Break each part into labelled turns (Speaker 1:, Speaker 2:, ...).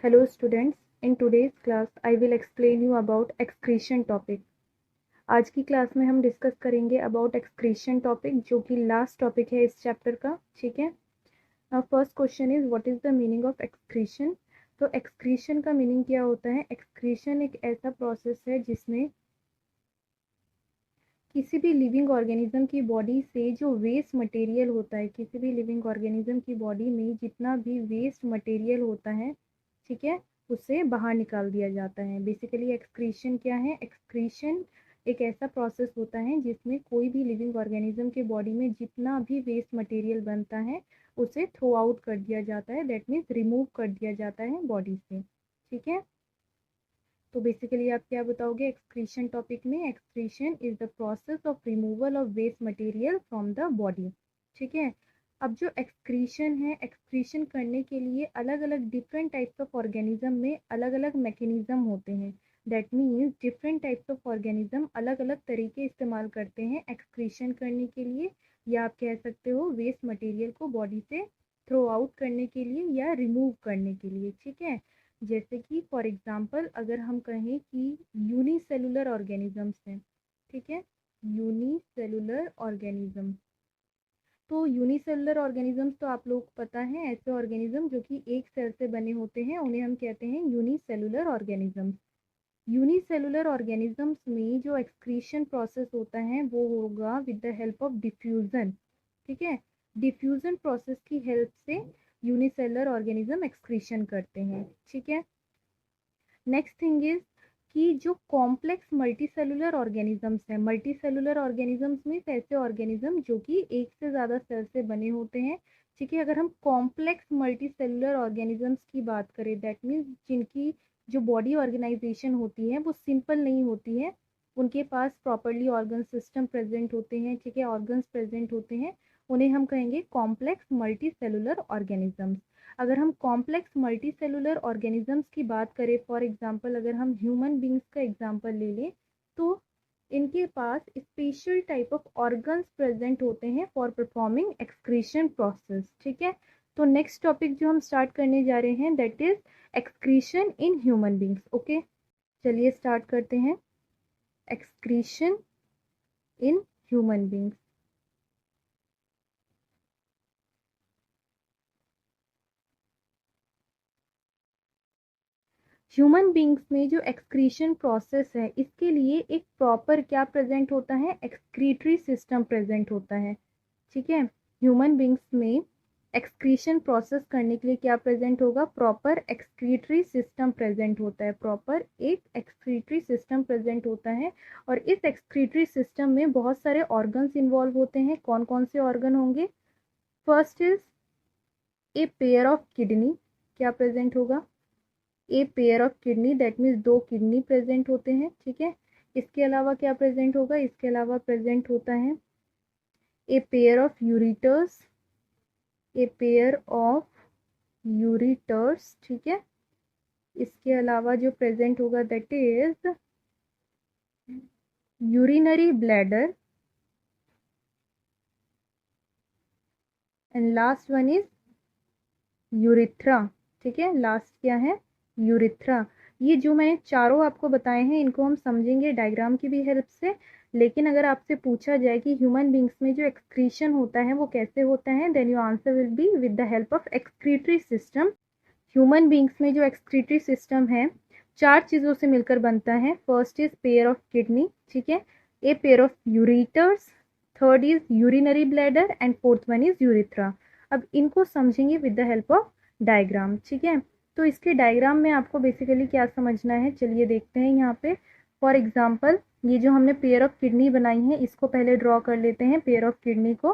Speaker 1: Hello students, in today's class I will explain you about excretion topic. आज की class में हम discuss करेंगे अबाउट एक्सक्रीशन टॉपिक जो कि लास्ट टॉपिक है इस चैप्टर का. ठीक है. First question is what is the meaning of excretion. तो एक्सक्रीशन का मीनिंग क्या होता है. एक्सक्रीशन एक ऐसा प्रोसेस है जिसमें किसी भी लिविंग ऑर्गेनिज्म की बॉडी से जो वेस्ट मटेरियल होता है, किसी भी लिविंग ऑर्गेनिज्म की बॉडी में जितना भी वेस्ट मटेरियल होता है, ठीक है, उसे बाहर निकाल दिया जाता है. बेसिकली एक्सक्रीशन क्या है. एक्सक्रीशन एक ऐसा प्रोसेस होता है जिसमें कोई भी लिविंग ऑर्गेनिज्म के बॉडी में जितना भी वेस्ट मटेरियल बनता है उसे थ्रो आउट कर दिया जाता है. दैट मीन्स रिमूव कर दिया जाता है बॉडी से. ठीक है. तो बेसिकली आप क्या बताओगे एक्सक्रीशन टॉपिक में. Excretion is the process of removal of waste material from the body. ठीक है. अब जो एक्सक्रीशन है, एक्सक्रीशन करने के लिए अलग अलग डिफरेंट टाइप्स ऑफ ऑर्गेनिज्म में अलग अलग मैकेनिज्म होते हैं. That means different types of organism अलग अलग तरीके इस्तेमाल करते हैं एक्सक्रीशन करने के लिए, या आप कह सकते हो वेस्ट मटेरियल को बॉडी से थ्रो आउट करने के लिए या रिमूव करने के लिए. ठीक है. जैसे कि फॉर एग्जांपल अगर हम कहें कि यूनिसेलुलर ऑर्गेनिजम्स हैं. ठीक है. Unicellular organism. तो यूनिसेलुलर ऑर्गेनिजम्स तो आप लोग पता है, ऐसे ऑर्गेनिज्म जो कि एक सेल से बने होते हैं उन्हें हम कहते हैं यूनिसेलुलर ऑर्गेनिजम्स. यूनिसेलुलर ऑर्गेनिजम्स में जो एक्सक्रीशन प्रोसेस होता है वो होगा with the help of diffusion. ठीक है. डिफ्यूजन प्रोसेस की हेल्प से यूनिसेलुलर ऑर्गेनिज्म एक्सक्रीशन करते हैं. ठीक है. नेक्स्ट थिंग इज कि जो कॉम्प्लेक्स मल्टीसेलुलर ऑर्गेनिजम्स हैं, मल्टीसेलुलर ऑर्गेनिजम्स में ऐसे ऑर्गेनिज्म जो कि एक से ज़्यादा सेल से बने होते हैं. ठीक है. अगर हम कॉम्प्लेक्स मल्टीसेलुलर ऑर्गेनिजम्स की बात करें, दैट मीन्स जिनकी जो बॉडी ऑर्गेनाइजेशन होती है वो सिंपल नहीं होती है, उनके पास प्रॉपरली ऑर्गन सिस्टम प्रेजेंट होते हैं. ठीक है. ऑर्गन्स प्रेजेंट होते हैं, उन्हें हम कहेंगे कॉम्प्लेक्स मल्टीसेलुलर ऑर्गेनिजम्स. अगर हम कॉम्प्लेक्स मल्टीसेलुलर ऑर्गेनिजम्स की बात करें, फॉर एग्जांपल अगर हम ह्यूमन बींग्स का एग्जांपल ले लें, तो इनके पास special type of organs present होते हैं फॉर परफॉर्मिंग एक्सक्रीशन प्रोसेस. ठीक है. तो नेक्स्ट टॉपिक जो हम स्टार्ट करने जा रहे हैं that is excretion in human beings. Okay. चलिए स्टार्ट करते हैं. Excretion in human beings. Human beings में जो एक्सक्रीशन प्रोसेस है इसके लिए एक प्रॉपर क्या प्रेजेंट होता है, एक्सक्रीटरी सिस्टम प्रेजेंट होता है. ठीक है. ह्यूमन बींग्स में एक्सक्रीशन प्रोसेस करने के लिए क्या प्रेजेंट होगा, प्रॉपर एक्सक्रीटरी सिस्टम प्रेजेंट होता है. प्रॉपर एक एक्सक्रीटरी सिस्टम प्रेजेंट होता है और इस एक्सक्रीटरी सिस्टम में बहुत सारे ऑर्गन्स इन्वॉल्व होते हैं. कौन कौन से ऑर्गन होंगे. First is a pair of kidney. क्या प्रेजेंट होगा, a pair of kidney. That means दो किडनी प्रेजेंट होते हैं. ठीक है. इसके अलावा क्या प्रेजेंट होगा, इसके अलावा प्रेजेंट होता है a pair of ureters. A pair of ureters. ठीक है. इसके अलावा जो प्रेजेंट होगा that is urinary bladder. And last one is urethra. ठीक है. लास्ट क्या है, यूरिथ्रा. ये जो मैंने चारों आपको बताए हैं इनको हम समझेंगे डायग्राम की भी हेल्प से. लेकिन अगर आपसे पूछा जाए कि ह्यूमन बींग्स में जो एक्सक्रीशन होता है वो कैसे होता है, then your answer will be with the help of excretory system. Human beings में जो एक्सक्रीटरी सिस्टम है चार चीज़ों से मिलकर बनता है. First is pair of kidney. ठीक है. A pair of ureters. Third is urinary bladder and fourth one is urethra. अब इनको समझेंगे with the help of diagram. ठीक है. तो इसके डायग्राम में आपको बेसिकली क्या समझना है, चलिए देखते हैं यहाँ पे. फॉर एग्जाम्पल ये जो हमने पेयर ऑफ किडनी बनाई है इसको पहले ड्रॉ कर लेते हैं, पेयर ऑफ किडनी को.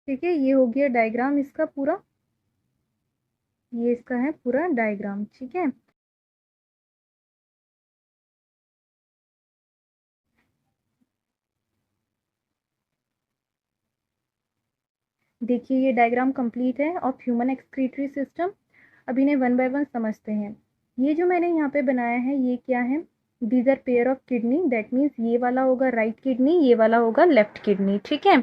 Speaker 1: ठीक है, ये हो गया डायग्राम इसका पूरा, ये इसका है पूरा डायग्राम। ठीक है, देखिए ये डायग्राम कंप्लीट है ऑफ ह्यूमन एक्सक्रीटरी सिस्टम। अब इन्हें वन बाय वन समझते हैं। ये जो मैंने यहाँ पे बनाया है ये क्या है, these are pair of kidney, that means ये वाला होगा राइट किडनी, ये वाला होगा लेफ्ट किडनी। ठीक है,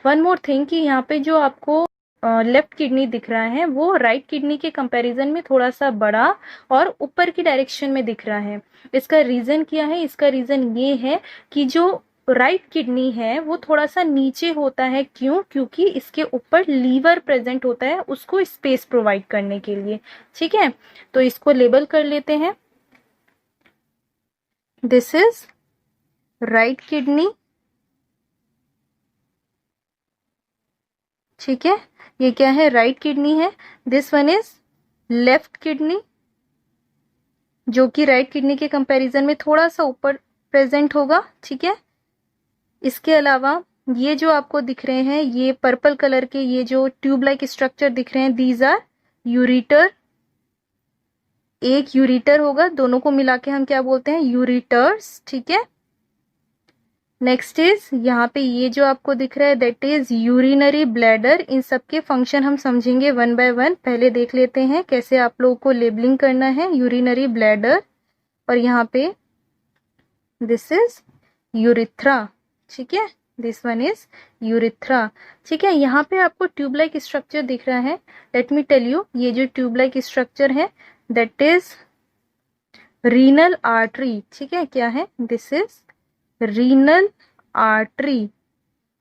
Speaker 1: वन मोर थिंग कि यहाँ पे जो आपको लेफ्ट किडनी दिख रहा है वो राइट किडनी के कंपैरिजन में थोड़ा सा बड़ा और ऊपर की डायरेक्शन में दिख रहा है। इसका रीजन क्या है, इसका रीजन ये है कि जो राइट किडनी है वो थोड़ा सा नीचे होता है। क्यों? क्योंकि इसके ऊपर लीवर प्रेजेंट होता है उसको स्पेस प्रोवाइड करने के लिए। ठीक है, तो इसको लेबल कर लेते हैं, दिस इज राइट किडनी। ठीक है, ये क्या है, राइट किडनी है। This one is left kidney, जो कि राइट किडनी के कंपैरिजन में थोड़ा सा ऊपर प्रेजेंट होगा। ठीक है, इसके अलावा ये जो आपको दिख रहे हैं ये पर्पल कलर के ये जो ट्यूब लाइक स्ट्रक्चर दिख रहे हैं, दीज आर यूरिटर। एक यूरिटर होगा, दोनों को मिला के हम क्या बोलते हैं, यूरिटर्स। ठीक है, नेक्स्ट इज यहाँ पे ये जो आपको दिख रहा है दैट इज यूरिनरी ब्लैडर। इन सब के फंक्शन हम समझेंगे वन बाय वन। पहले देख लेते हैं कैसे आप लोगों को लेबलिंग करना है यूरिनरी ब्लैडर। और यहाँ पे दिस इज यूरिथ्रा। ठीक है, दिस वन इज यूरिथ्रा। ठीक है, यहाँ पे आपको ट्यूब लाइक स्ट्रक्चर दिख रहा है। लेट मी टेल यू, ये जो ट्यूब लाइक स्ट्रक्चर है दैट इज रीनल आर्टरी। ठीक है, क्या है, this is renal artery.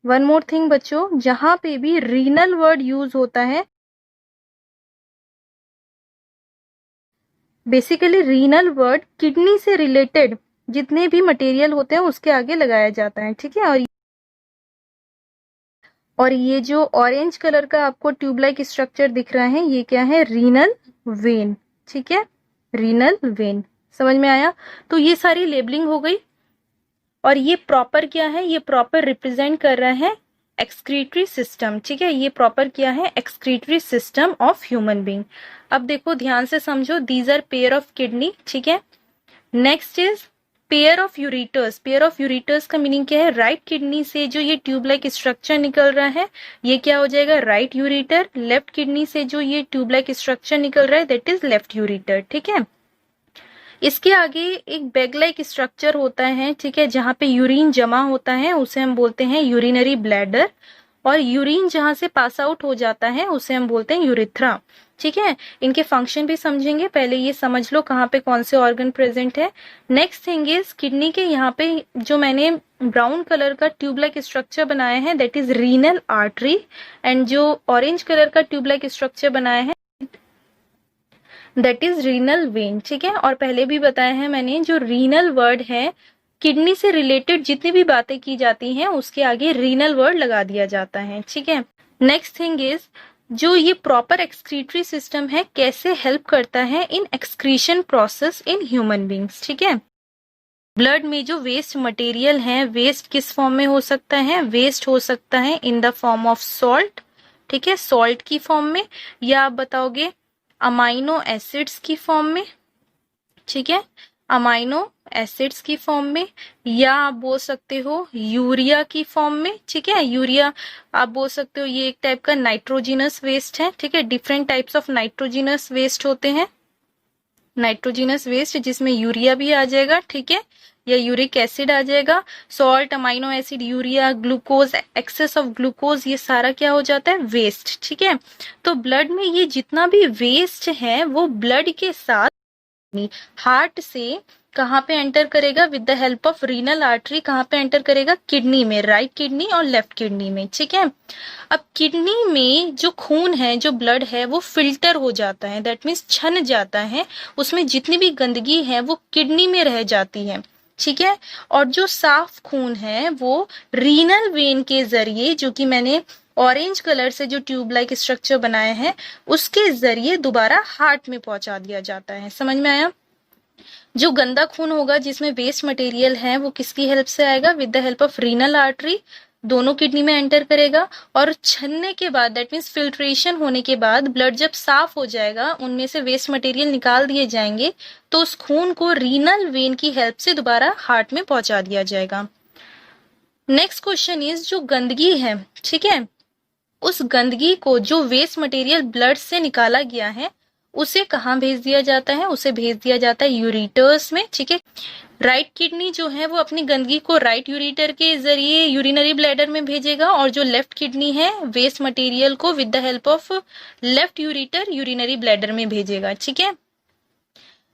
Speaker 1: One more thing बच्चों, जहां पे भी रीनल वर्ड यूज होता है, बेसिकली रीनल वर्ड किडनी से रिलेटेड जितने भी मटेरियल होते हैं उसके आगे लगाया जाता है। ठीक है, और ये जो ऑरेंज कलर का आपको ट्यूब लाइक स्ट्रक्चर दिख रहा है ये क्या है, रीनल वेन। ठीक है, रीनल वेन, समझ में आया? तो ये सारी लेबलिंग हो गई। और ये प्रॉपर क्या है, ये प्रॉपर रिप्रेजेंट कर रहा है एक्सक्रीटरी सिस्टम। ठीक है, ये प्रॉपर क्या है, excretory system of human being. अब देखो ध्यान से समझो, these are pair of kidney. ठीक है, next is pair of ureters. Pair of ureters का मीनिंग क्या है, राइट किडनी से जो ये ट्यूब लाइक स्ट्रक्चर निकल रहा है ये क्या हो जाएगा, राइट यूरिटर। लेफ्ट किडनी से जो ये ट्यूब लाइक स्ट्रक्चर निकल रहा है दैट इज लेफ्ट यूरिटर। ठीक है, इसके आगे एक बैग लाइक स्ट्रक्चर होता है। ठीक है, जहां पे यूरिन जमा होता है उसे हम बोलते हैं यूरिनरी ब्लैडर। और यूरिन जहां से पास आउट हो जाता है उसे हम बोलते हैं यूरिथ्रा। ठीक है, इनके फंक्शन भी समझेंगे, पहले ये समझ लो कहाँ पे कौन से ऑर्गन प्रेजेंट है। नेक्स्ट थिंग इज किडनी के यहाँ पे जो मैंने ब्राउन कलर का ट्यूब लाइक स्ट्रक्चर बनाया है that is renal artery. And जो ऑरेंज कलर का ट्यूब लाइक स्ट्रक्चर बनाया है दैट इज रीनल वेन। ठीक है, और पहले भी बताया है मैंने, जो रीनल वर्ड है किडनी से रिलेटेड जितनी भी बातें की जाती हैं उसके आगे रीनल वर्ड लगा दिया जाता है। ठीक है, नेक्स्ट थिंग इज जो ये प्रॉपर एक्सक्रीटरी सिस्टम है कैसे हेल्प करता है इन excretion process in human beings. ठीक है, ब्लड में जो वेस्ट मटेरियल है, वेस्ट किस फॉर्म में हो सकता है, वेस्ट हो सकता है in the form of salt. ठीक है, सॉल्ट की फॉर्म में, या आप बताओगे अमाइनो एसिड्स की फॉर्म में। ठीक है, अमाइनो एसिड्स की फॉर्म में, या आप बोल सकते हो यूरिया की फॉर्म में। ठीक है, यूरिया आप बोल सकते हो ये एक टाइप का नाइट्रोजिनस वेस्ट है। ठीक है, different types of nitrogenous waste होते हैं, नाइट्रोजिनस वेस्ट जिसमें यूरिया भी आ जाएगा। ठीक है, या यूरिक एसिड आ जाएगा, salt, amino acid, urea, glucose, excess of glucose, ये सारा क्या हो जाता है, वेस्ट। ठीक है, तो ब्लड में ये जितना भी वेस्ट है वो ब्लड के साथ हार्ट से कहाँ पे एंटर करेगा, with the help of renal artery कहाँ पे एंटर करेगा, किडनी में, राइट किडनी और लेफ्ट किडनी में। ठीक है, अब किडनी में जो खून है, जो ब्लड है वो फिल्टर हो जाता है, दैट मीन्स छन जाता है, उसमें जितनी भी गंदगी है वो किडनी में रह जाती है। ठीक है, और जो साफ खून है वो रीनल वेन के जरिए, जो कि मैंने ऑरेंज कलर से जो ट्यूब लाइक स्ट्रक्चर बनाया है उसके जरिए दोबारा हार्ट में पहुंचा दिया जाता है। समझ में आया? जो गंदा खून होगा जिसमें वेस्ट मटेरियल है वो किसकी हेल्प से आएगा, with the help of renal artery.
Speaker 2: दोनों किडनी में एंटर करेगा और छनने के बाद, दैट मीन्स फिल्ट्रेशन होने के बाद, ब्लड जब साफ हो जाएगा, उनमें से वेस्ट मटेरियल निकाल दिए जाएंगे, तो उस खून को रीनल वेन की हेल्प से दोबारा हार्ट में पहुंचा दिया जाएगा। नेक्स्ट क्वेश्चन इज, जो गंदगी है, ठीक है, उस गंदगी को, जो वेस्ट मटेरियल ब्लड से निकाला गया है, उसे कहाँ भेज दिया जाता है? उसे भेज दिया जाता है यूरिटर्स में, ठीक है। राइट किडनी जो है वो अपनी गंदगी को राइट यूरिटर के जरिए यूरिनरी ब्लैडर में भेजेगा, और जो लेफ्ट किडनी है वेस्ट मटेरियल को with the help of left ureter urinary bladder में भेजेगा, ठीक है।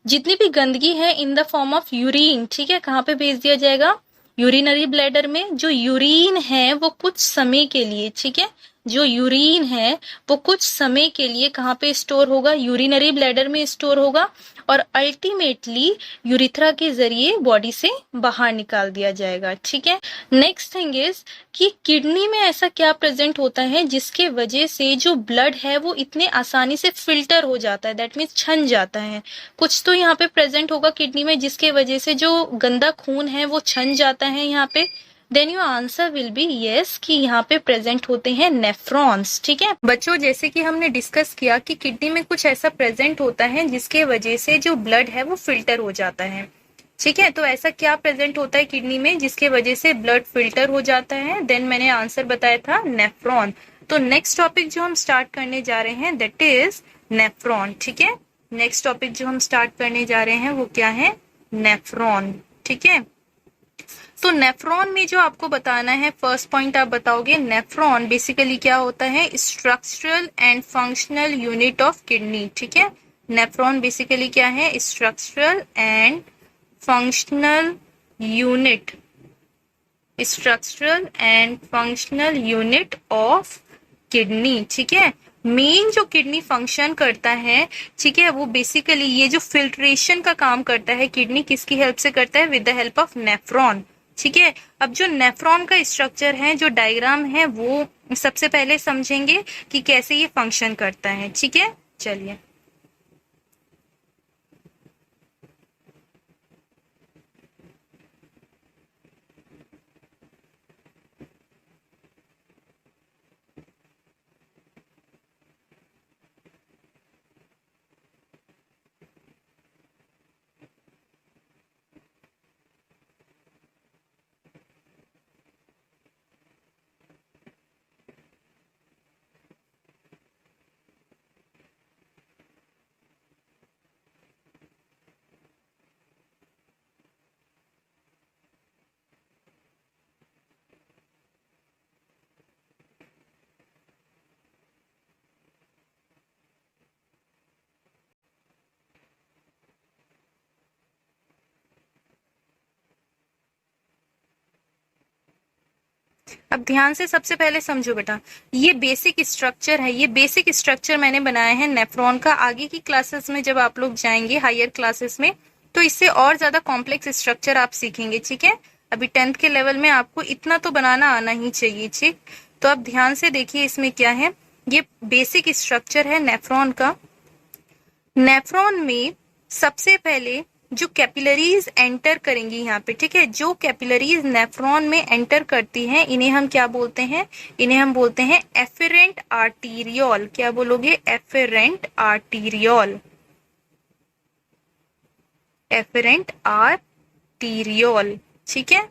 Speaker 2: जितनी भी गंदगी है in the form of urine, ठीक है, कहाँ पे भेज दिया जाएगा? यूरिनरी ब्लैडर में। जो यूरिन है वो कुछ समय के लिए, ठीक है, जो यूरिन है वो कुछ समय के लिए कहाँ पे स्टोर होगा? यूरिनरी ब्लैडर में स्टोर होगा, और अल्टीमेटली यूरिथ्रा के जरिए बॉडी से बाहर निकाल दिया जाएगा, ठीक है। नेक्स्ट थिंग इज कि किडनी में ऐसा क्या प्रेजेंट होता है जिसके वजह से जो ब्लड है वो इतने आसानी से फिल्टर हो जाता है, दैट मीन्स छन जाता है। कुछ तो यहाँ पे प्रेजेंट होगा किडनी में जिसके वजह से जो गंदा खून है वो छन जाता है यहाँ पे। Then your answer will be yes, कि यहाँ पे प्रेजेंट होते हैं नेफ्रॉन्स, ठीक है। बच्चों, जैसे कि हमने डिस्कस किया कि किडनी में कुछ ऐसा प्रेजेंट होता है जिसके वजह से जो ब्लड है वो फिल्टर हो जाता है, ठीक है। तो ऐसा क्या प्रेजेंट होता है किडनी में जिसके वजह से ब्लड फिल्टर हो जाता है? देन मैंने आंसर बताया था नेफ्रॉन। तो नेक्स्ट टॉपिक जो हम स्टार्ट करने जा रहे हैं दैट इज नेफ्रॉन, ठीक है। नेक्स्ट टॉपिक जो हम स्टार्ट करने जा रहे हैं वो क्या है? नेफ्रॉन, ठीक है। तो नेफ्रॉन में जो आपको बताना है, फर्स्ट पॉइंट आप बताओगे, नेफ्रॉन बेसिकली क्या होता है? Structural and functional unit of kidney, ठीक है। नेफ्रॉन बेसिकली क्या है? Structural and functional unit, structural and functional unit of kidney, ठीक है। मेन जो किडनी फंक्शन करता है, ठीक है, वो बेसिकली ये जो फिल्ट्रेशन का काम करता है किडनी किसकी हेल्प से करता है? With the help of nephron, ठीक है। अब जो नेफ्रॉन का स्ट्रक्चर है, जो डायग्राम है, वो सबसे पहले समझेंगे कि कैसे ये फंक्शन करता है, ठीक है। चलिए, अब ध्यान से सबसे पहले समझो बेटा, ये बेसिक स्ट्रक्चर है, ये बेसिक स्ट्रक्चर मैंने बनाया है नेफ्रॉन का। आगे की क्लासेस में जब आप लोग जाएंगे हायर क्लासेस में, तो इससे और ज्यादा कॉम्प्लेक्स स्ट्रक्चर आप सीखेंगे, ठीक है। अभी 10th के लेवल में आपको इतना तो बनाना आना ही चाहिए, ठीक। तो अब ध्यान से देखिए इसमें क्या है। ये बेसिक स्ट्रक्चर है नेफ्रॉन का। नेफ्रॉन में सबसे पहले जो कैपिलरीज एंटर करेंगी यहाँ पे, ठीक है, जो कैपिलरीज नेफ्रॉन में एंटर करती हैं, इन्हें हम क्या बोलते हैं? इन्हें हम बोलते हैं एफेरेंट आर्टीरियोल। क्या बोलोगे? एफेरेंट आर्टीरियोल, एफेरेंट आर्टीरियोल, ठीक है।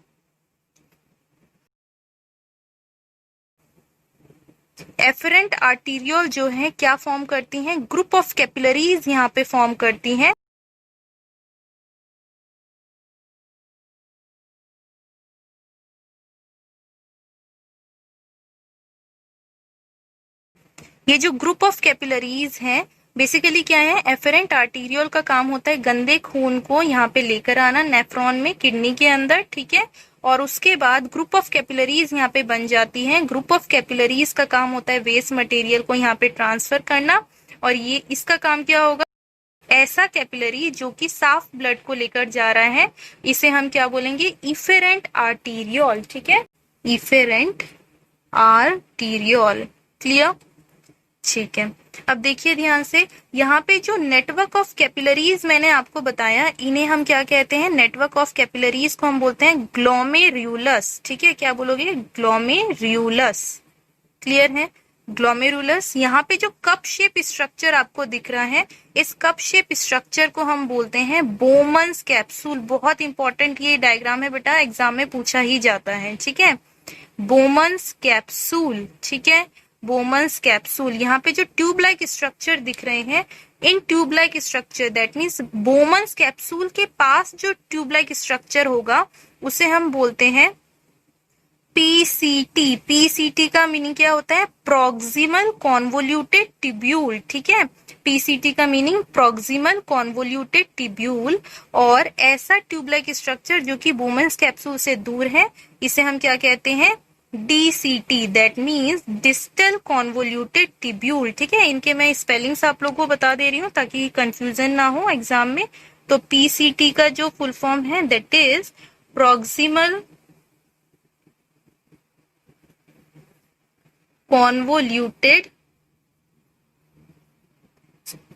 Speaker 2: एफेरेंट आर्टीरियोल जो है क्या फॉर्म करती हैं? ग्रुप ऑफ कैपिलरीज यहाँ पे फॉर्म करती हैं। ये जो ग्रुप ऑफ कैपिलरीज हैं बेसिकली क्या है? एफेरेंट आर्टीरियोल का काम होता है गंदे खून को यहाँ पे लेकर आना नेफ्रॉन में, किडनी के अंदर, ठीक है। और उसके बाद ग्रुप ऑफ कैपिलरीज यहाँ पे बन जाती हैं। ग्रुप ऑफ कैपिलरीज का काम होता है वेस्ट मटेरियल को यहाँ पे ट्रांसफर करना, और ये इसका काम क्या होगा? ऐसा कैपिलरी जो कि साफ ब्लड को लेकर जा रहा है, इसे हम क्या बोलेंगे? इफेरेंट आर्टीरियोल, ठीक है, इफेरेंट आर्टीरियोल। क्लियर? ठीक है, अब देखिए ध्यान से, यहाँ पे जो नेटवर्क ऑफ कैपिलरीज मैंने आपको बताया, इन्हें हम क्या कहते हैं, नेटवर्क ऑफ कैपिलरीज को हम बोलते हैं ग्लोमेरुलस। ठीक है, क्या बोलोगे, ग्लोमेरुलस। क्लियर है, ग्लोमेरुलस। यहाँ पे जो कप शेप स्ट्रक्चर आपको दिख रहा है, इस कप शेप स्ट्रक्चर को हम बोलते हैं बोमन्स कैप्सूल। बहुत इंपॉर्टेंट ये डायग्राम है बेटा, एग्जाम में पूछा ही जाता है। ठीक है, बोमन्स कैप्सूल। ठीक है, बोमन्स कैप्सूल। यहाँ पे जो ट्यूब लाइक स्ट्रक्चर दिख रहे हैं, in tube like structure, that means Bowman's capsule के पास जो ट्यूब लाइक स्ट्रक्चर होगा उसे हम बोलते हैं पीसीटी। पीसीटी का मीनिंग क्या होता है, प्रॉक्सिमल कॉन्वोल्यूटेड टिब्यूल। ठीक है, पीसीटी का मीनिंग प्रॉक्सिमल कॉन्वोल्यूटेड टिब्यूल। और ऐसा ट्यूब लाइक स्ट्रक्चर जो कि बोमन्स कैप्सूल से दूर है, इसे हम क्या कहते हैं, DCT, that means distal convoluted tubule. ठीक है, इनके मैं स्पेलिंग्स आप लोगों को बता दे रही हूँ ताकि कंफ्यूजन ना हो एग्जाम में। तो पीसीटी का जो फुल फॉर्म है that is proximal convoluted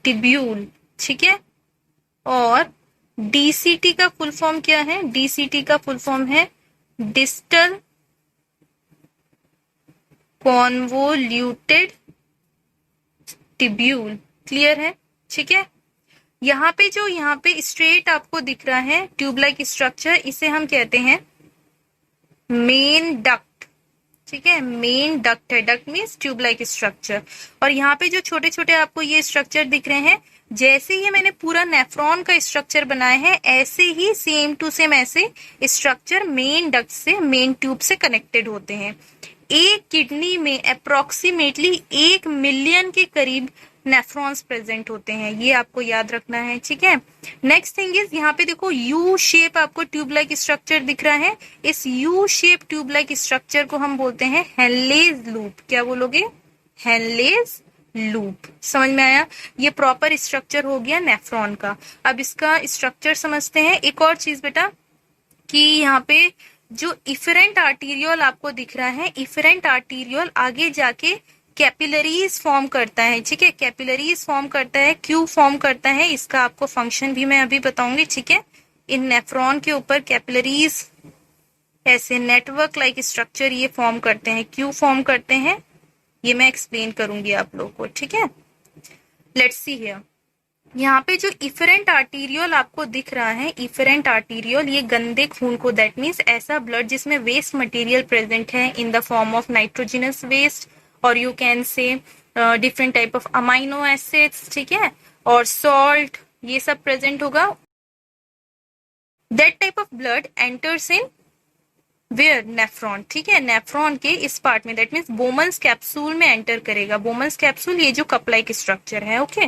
Speaker 2: tubule. ठीक है, और डीसीटी का फुल फॉर्म क्या है, डीसीटी का फुल फॉर्म है डिस्टल कॉन्वोल्यूटेड टिब्यूल। क्लियर है। ठीक है, यहाँ पे स्ट्रेट आपको दिख रहा है ट्यूब लाइक स्ट्रक्चर, इसे हम कहते हैं मेन डक्ट। ठीक है, मेन डक्ट है, duct means tube like structure. और यहाँ पे जो छोटे छोटे आपको ये स्ट्रक्चर दिख रहे हैं, जैसे ही मैंने पूरा नेफ्रॉन का स्ट्रक्चर बनाया है, ऐसे ही सेम टू सेम ऐसे स्ट्रक्चर मेन डक्ट से, मेन ट्यूब से कनेक्टेड होते हैं। एक किडनी में अप्रोक्सीमेटली 1 मिलियन के करीब नेफ्रॉन्स प्रेजेंट होते हैं, ये आपको याद रखना है। ठीक है, नेक्स्ट थिंग इज, यहाँ पे देखो यू शेप आपको ट्यूब लाइक स्ट्रक्चर दिख रहा है। इस U shape tube like structure को हम बोलते हैं हेनलेज लूप। क्या बोलोगे, हेनलेज लूप। समझ में आया, ये प्रॉपर स्ट्रक्चर हो गया नेफ्रॉन का। अब इसका स्ट्रक्चर समझते हैं। एक और चीज बेटा, कि यहाँ पे जो इफरेंट आर्टीरियल आपको दिख रहा है, इफरेंट आर्टीरियल आगे जाके कैपिलरीज फॉर्म करता है। ठीक है, कैपिलरीज फॉर्म करता है, क्यों फॉर्म करता है, इसका आपको फंक्शन भी मैं अभी बताऊंगी। ठीक है, इन नेफ्रॉन के ऊपर कैपिलरीज ऐसे नेटवर्क लाइक स्ट्रक्चर ये फॉर्म करते हैं, क्यों फॉर्म करते हैं ये मैं एक्सप्लेन करूंगी आप लोगों को। ठीक है, लेट्स सी हियर। यहाँ पे जो इफरेंट आर्टीरियल आपको दिख रहा है, इफरेंट आर्टीरियल, ये गंदे खून को, दैट मीन्स ऐसा ब्लड जिसमें वेस्ट मटेरियल प्रेजेंट है in the form of nitrogenous waste, और you can say different type of amino acids. ठीक है, और सॉल्ट, ये सब प्रेजेंट होगा। That type of blood enters in where, nephron. ठीक है, नेफ्रॉन के इस पार्ट में, दैट मीन्स बोमन्स कैप्सूल में एंटर करेगा। बोमन्स कैप्सूल ये जो कप लाइक स्ट्रक्चर है। ओके,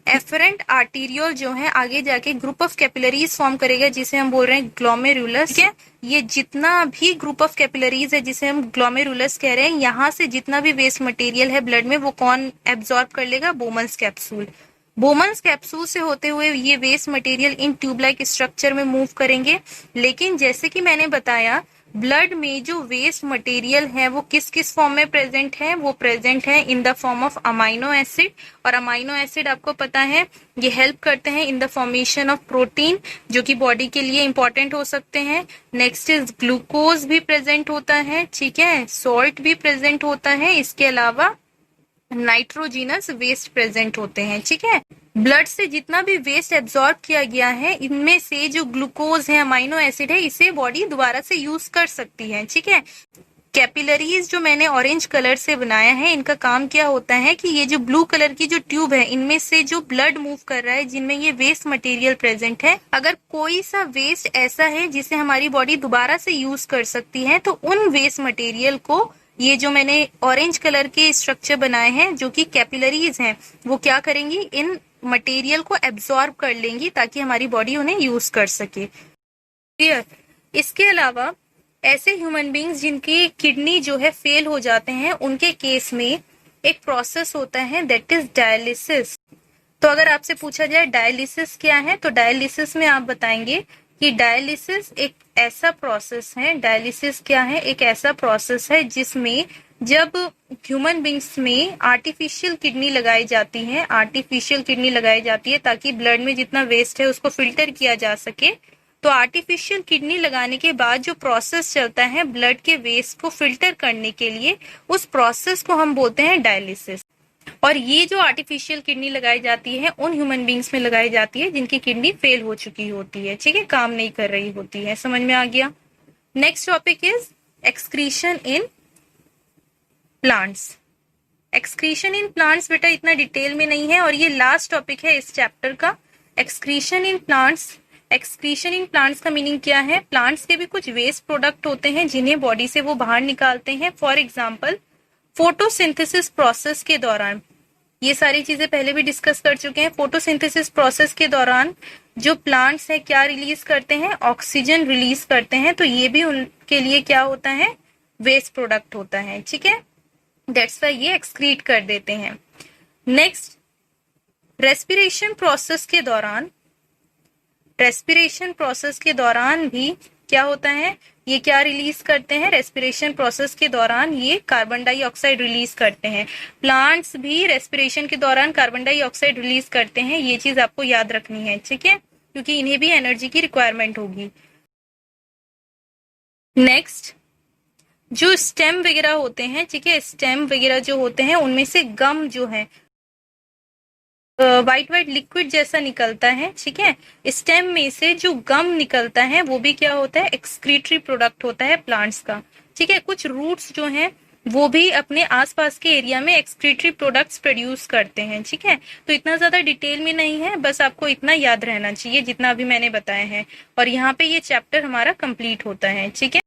Speaker 2: एफरेंट आर्टीरियल जो है आगे जाके ग्रुप ऑफ कैपिलरीज फॉर्म करेगा जिसे हम बोल रहे हैं ग्लोमेरुलस। ठीक है, ये जितना भी ग्रुप ऑफ कैपिलरीज है जिसे हम ग्लोमेरुलस कह रहे हैं, यहाँ से जितना भी वेस्ट मटेरियल है ब्लड में वो कौन एब्जॉर्ब कर लेगा, बोमन्स कैप्सूल। बोमन्स कैप्सूल से होते हुए ये वेस्ट मटेरियल इन ट्यूब लाइक स्ट्रक्चर में मूव करेंगे। लेकिन जैसे कि मैंने बताया, ब्लड में जो वेस्ट मटेरियल है वो किस किस फॉर्म में प्रेजेंट है, वो प्रेजेंट है in the form of amino acid. और अमाइनो एसिड आपको पता है ये हेल्प करते हैं in the formation of protein, जो कि बॉडी के लिए इंपॉर्टेंट हो सकते हैं। नेक्स्ट इज ग्लूकोज भी प्रेजेंट होता है। ठीक है, सॉल्ट भी प्रेजेंट होता है, इसके अलावा नाइट्रोजिनस वेस्ट प्रेजेंट होते हैं। ठीक है, ब्लड से जितना भी वेस्ट एब्जॉर्ब किया गया है, इनमें से जो ग्लूकोज है, अमाइनो एसिड है, इसे बॉडी दोबारा से यूज कर सकती है। ठीक है, कैपिलरीज जो मैंने ऑरेंज कलर से बनाया है, इनका काम क्या होता है कि ये जो ब्लू कलर की जो ट्यूब है, इनमें से जो ब्लड मूव कर रहा है, जिनमें ये वेस्ट मटेरियल प्रेजेंट है, अगर कोई सा वेस्ट ऐसा है जिसे हमारी बॉडी दोबारा से यूज कर सकती है, तो उन वेस्ट मटेरियल को ये जो मैंने ऑरेंज कलर के स्ट्रक्चर बनाए हैं जो कि कैपिलरीज हैं, वो क्या करेंगी, इन मटेरियल को एब्जॉर्ब कर लेंगी ताकि हमारी बॉडी उन्हें यूज कर सके। क्लियर। इसके अलावा ऐसे ह्यूमन बींग्स जिनकी किडनी जो है फेल हो जाते हैं, उनके केस में एक प्रोसेस होता है दैट इज डायलिसिस। तो अगर आपसे पूछा जाए डायलिसिस क्या है, तो डायलिसिस में आप बताएंगे कि डायलिसिस एक ऐसा प्रोसेस है, डायलिसिस क्या है, एक ऐसा प्रोसेस है जिसमें जब ह्यूमन बींग्स में आर्टिफिशियल किडनी लगाई जाती है ताकि ब्लड में जितना वेस्ट है उसको फिल्टर किया जा सके। तो आर्टिफिशियल किडनी लगाने के बाद जो प्रोसेस चलता है ब्लड के वेस्ट को फिल्टर करने के लिए, उस प्रोसेस को हम बोलते हैं डायलिसिस। और ये जो आर्टिफिशियल किडनी लगाई जाती है उन ह्यूमन बींग्स में लगाई जाती है जिनकी किडनी फेल हो चुकी होती है, ठीक है, काम नहीं कर रही होती है। समझ में आ गया। Next topic is excretion in plants. Excretion in plants बेटा इतना डिटेल में नहीं है और ये लास्ट टॉपिक है इस चैप्टर का। Excretion in plants. Excretion in plants का मीनिंग क्या है? प्लांट्स के भी कुछ वेस्ट प्रोडक्ट होते हैं जिन्हें बॉडी से वो बाहर निकालते हैं। फॉर एग्जाम्पल फोटोसिंथेसिस प्रोसेस के दौरान, ये सारी चीजें पहले भी डिस्कस कर चुके हैं। फोटोसिंथेसिस प्रोसेस के दौरान जो प्लांट्स है क्या रिलीज करते हैं? ऑक्सीजन रिलीज करते हैं। तो ये भी उनके लिए क्या होता है? वेस्ट प्रोडक्ट होता है, ठीक है। दैट्स वाई ये एक्सक्रीट कर देते हैं। नेक्स्ट, रेस्पिरेशन प्रोसेस के दौरान भी क्या होता है? ये क्या रिलीज करते हैं? रेस्पिरेशन प्रोसेस के दौरान ये कार्बन डाइऑक्साइड रिलीज करते हैं। प्लांट्स भी रेस्पिरेशन के दौरान कार्बन डाइऑक्साइड रिलीज करते हैं, ये चीज आपको याद रखनी है, ठीक है, क्योंकि इन्हें भी एनर्जी की रिक्वायरमेंट होगी। नेक्स्ट, जो स्टेम वगैरह होते हैं, ठीक है, स्टेम वगैरह जो होते हैं उनमें से गम जो है वाइट लिक्विड जैसा निकलता है, ठीक है। स्टेम में से जो गम निकलता है वो भी क्या होता है? एक्सक्रीटरी प्रोडक्ट होता है प्लांट्स का, ठीक है। कुछ रूट्स जो हैं वो भी अपने आसपास के एरिया में एक्सक्रीटरी प्रोडक्ट्स प्रोड्यूस करते हैं, ठीक है। तो इतना ज्यादा डिटेल में नहीं है, बस आपको इतना याद रहना चाहिए जितना अभी मैंने बताया है। और यहाँ पे ये चैप्टर हमारा कंप्लीट होता है, ठीक है।